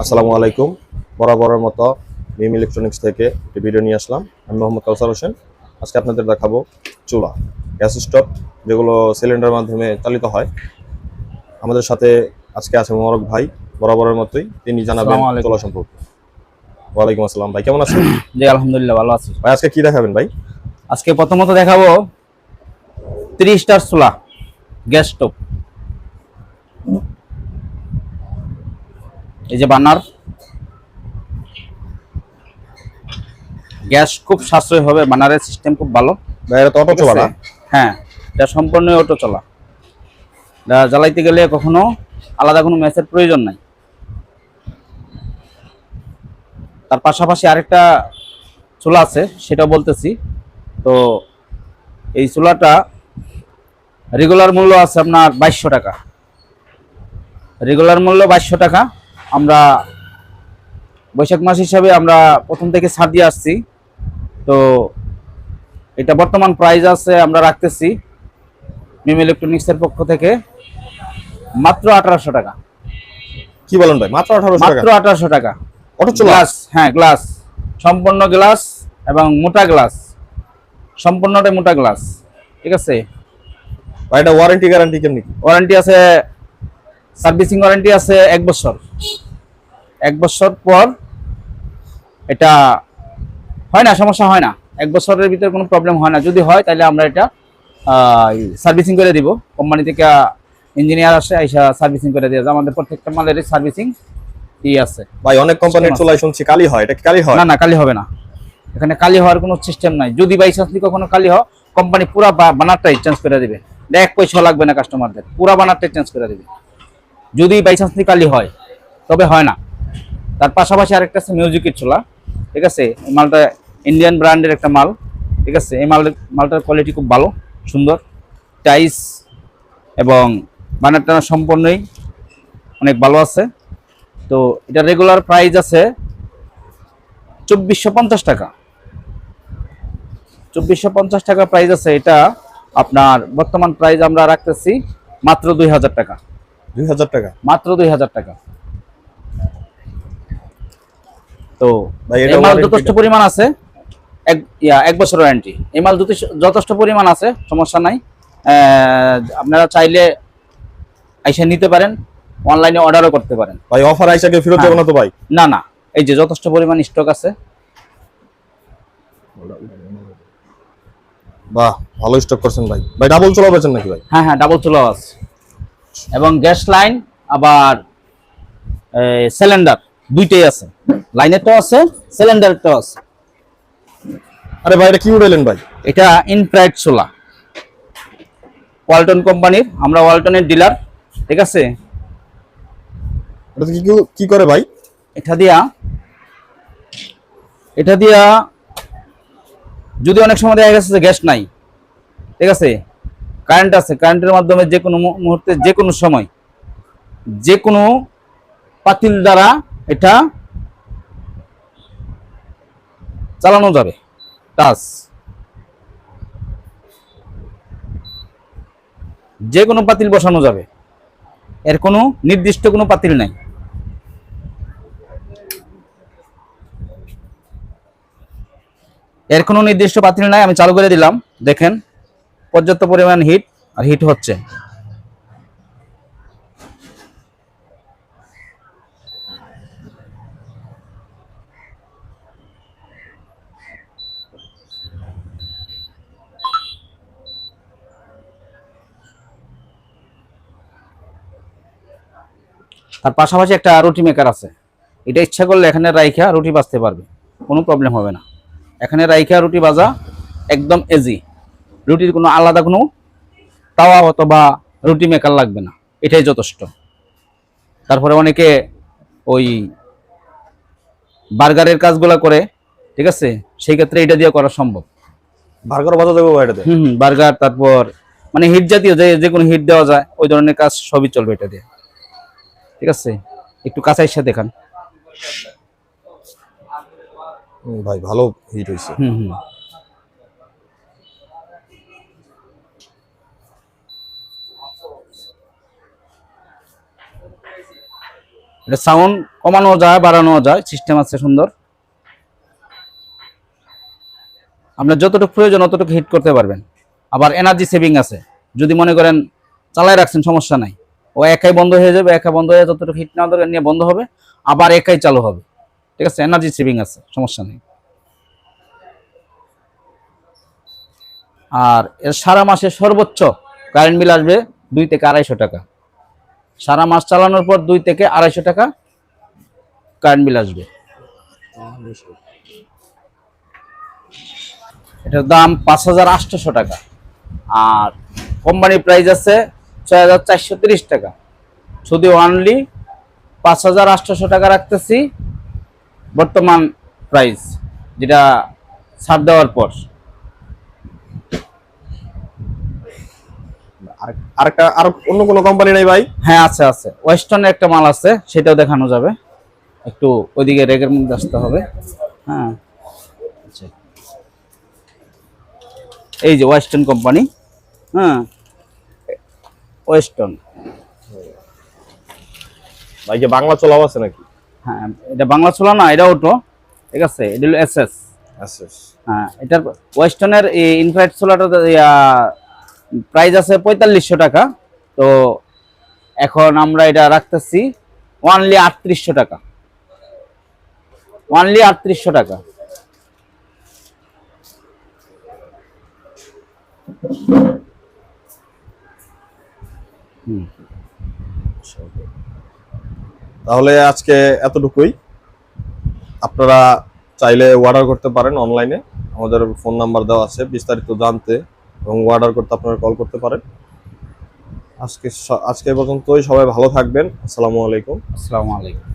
আসসালামু আলাইকুম। বরাবরের মতো মিম ইলেকট্রনিক্স থেকে একটি ভিডিও নিয়ে আসলাম। আমি মোহাম্মদ কাউসার হোসেন। আজকে আপনাদের দেখাবো চুলা, গ্যাস স্টোভ, যেগুলো সিলিন্ডারের মাধ্যমে চালিত হয়। আমাদের সাথে আজকে আছে মোবারক ভাই, বরাবরের মতোই তিনি জানাবেন আসসালামু আলাইকুম। চুলা সম্পর্কে। ওয়ালাইকুম আসসালাম ভাই, কেমন আছেন? জি আলহামদুলিল্লাহ ভালো আছি। ভাই আজকে কি দেখাবেন ভাই? আজকে প্রথমত দেখাবো 30 স্টার চুলা গ্যাস স্টোভ। এই যে বার্নার, গ্যাস খুব সাশ্রয় হবে, বার্নারের সিস্টেম খুব ভালো। ভাই এটা তো অটো ঠিক চলা আছে? না? হ্যাঁ, এটা সম্পূর্ণ অটো চলা। এটা জ্বালাইতে গেলে কখনো আলাদা কোনো ম্যাচের প্রয়োজন নাই। তার পাশাপাশি আরেকটা চুলা আছে, সেটা বলতেছি। তো এই চুলাটা রেগুলার মূল্য আছে আপনার 2200 টাকা। রেগুলার মূল্য 2200 টাকা। আমরা বৈশাখ মাস হিসাবে আমরা প্রথম থেকে ছাড় দিয়ে আসছি। তো এটা বর্তমান প্রাইস আছে, আমরা রাখতেছি মিম ইলেকট্রনিক্সের পক্ষ থেকে মাত্র 1800 টাকা। কি বলেন ভাই, মাত্র 1800 টাকা? মাত্র 1800 টাকা। অটো চলা? গ্লাস, হ্যাঁ গ্লাস, সম্পূর্ণ গ্লাস এবং মোটা গ্লাস, সম্পূর্ণটাই মোটা গ্লাস। ঠিক আছে? ভাই এটা ওয়ারেন্টি গ্যারান্টি কেমনি কি? ওয়ারেন্টি আছে, সার্ভিসিং ওয়ারেন্টি আছে 1 বছর। 1 বছর পর এটা হয় না, সমস্যা হয় না। 1 বছরের ভিতরে কোনো প্রবলেম হয় না। যদি হয় তাহলে আমরা এটা সার্ভিসিং করে দিব। কোম্পানি থেকে ইঞ্জিনিয়ার আসে, আইসা সার্ভিসিং করে দিয়ে যায়। আমাদের প্রত্যেকটা মালেরই সার্ভিসিং আছে। ভাই অনেক কোম্পানির চুলাই শুনছি কালি হয়, এটা কি কালি হয়? না না, কালি হবে না। এখানে কালি হওয়ার কোনো সিস্টেম নাই। যদি বাই চান্স কখনো কালি হয়, কোম্পানি পুরা বানারটাই চেঞ্জ করে দিবে। 1 পয়সা লাগবে না কাস্টমারদের, পুরা বানারটাই চেঞ্জ করে দিবে যদি বাই চান্স কালি হয়। তবে হয় না। তার পাশাপাশি আরেকটা আছে মিউজিকের চুলা। ঠিক আছে? এই মালটা ইন্ডিয়ান ব্র্যান্ডের একটা মাল। ঠিক আছে? এই মালটার কোয়ালিটি খুব ভালো, সুন্দর, টাইস এবং বানারটা সম্পূর্ণই অনেক ভালো আছে। তো এটা রেগুলার প্রাইস আছে 2450 টাকা। 2450 টাকা প্রাইস আছে। এটা আপনার বর্তমান প্রাইস আমরা রাখতেছি মাত্র 2000 টাকা। 2000 টাকা? মাত্র 2000 টাকা। তো ভাই এই এটা মাল ওয়ারেন্টি? যথেষ্ট পরিমাণ আছে। 1 বছর ওয়ারেন্টি। এই মাল যথেষ্ট পরিমাণ আছে, সমস্যা নাই। আপনারা চাইলে আইসা নিতে পারেন, অনলাইনে অর্ডারও করতে পারেন। ভাই অফার আইসাকে ফেরত হ্যাঁ। দেব না তো ভাই? না না, এই যে যথেষ্ট পরিমাণ স্টক আছে। বাহ, ভালো স্টক করছেন ভাই। ভাই ডাবল চলা বেচেন নাকি ভাই? হ্যাঁ হ্যাঁ, ডাবল চুলাও আছে এবং গ্যাস লাইন, আবার সিলিন্ডার দুইটাই আছে। লাইনেরটাও আছে, সিলিন্ডারটাও আছে। আরে ভাই এটা কি উড়াইলেন ভাই? এটা ইনপ্রাইড চুলা, ওয়ালটন কোম্পানির। আমরা ওয়ালটনের ডিলার। ঠিক আছে? এটা কি কি করে ভাই? এটা দিয়া এটা দিয়া যদি অনেক সময় দেখা গেছে যে গ্যাস নাই, ঠিক আছে, কারেন্ট আছে, কারেন্টের মাধ্যমে যে কোনো মুহূর্তে, যে কোনো সময়, যে কোনো পাতিল দ্বারা এটা চালানো যাবে। টাচ, যে কোনো পাতিল বসানো যাবে। এর কোনো নির্দিষ্ট কোনো পাতিল নাই। এর কোনো নির্দিষ্ট পাতিল নাই। আমি চালু করে দিলাম, দেখেন পর্যাপ্ত পরিমাণ হিট, আর হিট হচ্ছে। তার পাশাপাশি একটা রুটি মেকার আছে। এটা ইচ্ছা করলে এখানে রাইখা রুটি ভাজতে পারবে, কোনো প্রবলেম হবে না। এখানে রাইখা রুটি ভাজা একদম ইজি। রুটির কোনো আলাদা কোনো তাওয়া অথবা রুটি মেকার লাগবে না, এটাই যথেষ্ট। তারপরে অনেকে ওই বার্গারের কাজগুলো করে, ঠিক আছে, সেই ক্ষেত্রে এটা দিয়ে করা সম্ভব। বার্গার বাজা দেবো ভাই এটাতে? বার্গার, তারপর মানে হিট জাতীয় যে কোনো হিট দেওয়া যায়, ওই ধরনের কাজ সবই চলবে এটা দিয়ে। ঠিক আছে? একটু কাছে এসে দেখান। ভাই ভালো হিট হইছে। হুম হুম এটা সাউন্ড কমানো যায়, বাড়ানো যায়, সিস্টেম আছে সুন্দর। আপনার যতটুকু প্রয়োজন অতটুকু হিট করতে পারবেন। আবার এনার্জি সেভিং আছে, যদি মনে করেন চালায় রাখছেন সমস্যা নাই, ও একাই বন্ধ হয়ে যাবে, একা বন্ধ হয়ে যতটুকু হিট না দরকার নিয়ে বন্ধ হবে, আবার একাই চালু হবে। ঠিক আছে, এনার্জি সেভিং আছে, সমস্যা নেই। আর এর সারা মাসে সর্বোচ্চ কারেন্ট বিল আসবে 2 থেকে 250 টাকা। সারা মাস চালানোর পর 2 থেকে 250 টাকা কারেন্ট বিল আসবে। এটার দাম 5800 টাকা। আর কোম্পানি প্রাইস আছে 6430 টাকা। শুধু অনলি 5800 টাকা রাখতেছি বর্তমান প্রাইস, যেটা ছাড় দেওয়ার পর। আর অন্য কোনো কোম্পানি নাই ভাই? হ্যাঁ আছে আছে, ওয়েস্টার্নের একটা মাল আছে, সেটাও দেখানো যাবে। একটু ওইদিকে রেগের মধ্যে আসতে হবে। হ্যাঁ, আচ্ছা, এই যে ওয়েস্টার্ন কোম্পানি। হ্যাঁ, ওয়েস্টার্ন। ভাই কি বাংলা চলাও আছে নাকি? হ্যাঁ, এটা বাংলা ছোলা না, এটা অটো। ঠিক আছে, এটা হলো এসএস। আছে। হ্যাঁ, এটার ওয়েস্টার্নের এই ইনফ্রারেড সোলারটা প্রাইস আছে 4500 টাকা। তো এখন আমরা এটা রাখতেছি অনলি 3800 টাকা। অনলি 3800 টাকা। তাহলে আজকে এতটুকুই। আপনারা চাইলে অর্ডার করতে পারেন অনলাইনে, আমাদের ফোন নাম্বার দেওয়া আছে। বিস্তারিত জানতে এবং অর্ডার করতে আপনারা কল করতে পারেন। আজকে পর্যন্তই। সবাই ভালো থাকবেন। আসসালামু আলাইকুম। আসসালামু আলাইকুম।